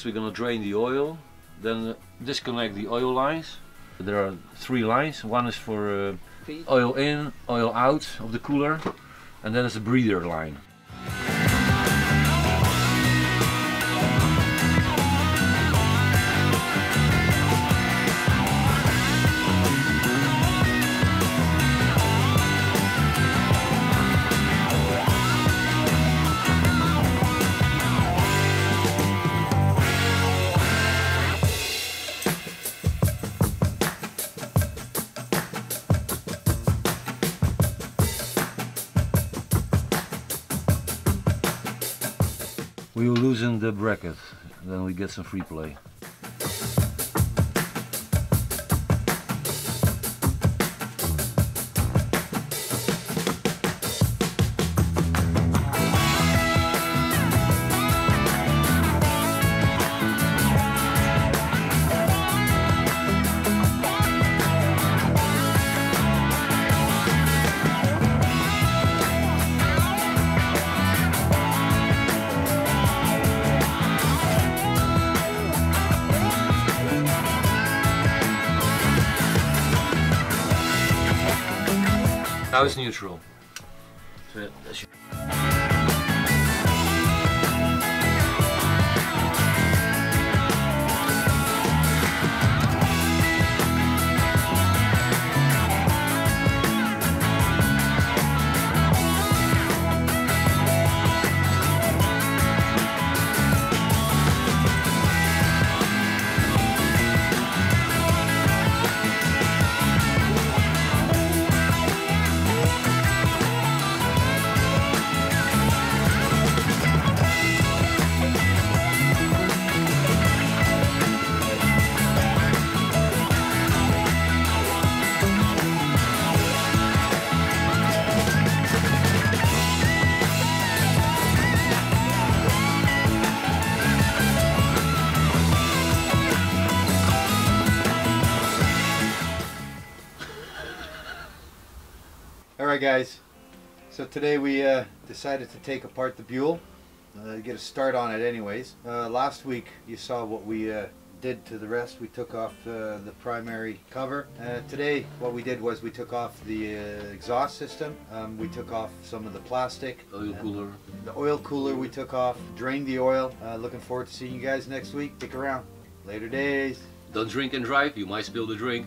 First we're going to drain the oil, then disconnect the oil lines. There are 3 lines. One is for oil in, oil out of the cooler, and then there's a breather line. We will loosen the bracket, then we get some free play. Now it's neutral. So that's Alright guys, so today we decided to take apart the Buell, get a start on it anyways. Last week you saw what we did to the rest. We took off the primary cover. Today what we did was we took off the exhaust system, we took off some of the plastic. oil cooler. The oil cooler we took off, drained the oil. Looking forward to seeing you guys next week. Stick around. Later days. Don't drink and drive, you might spill the drink.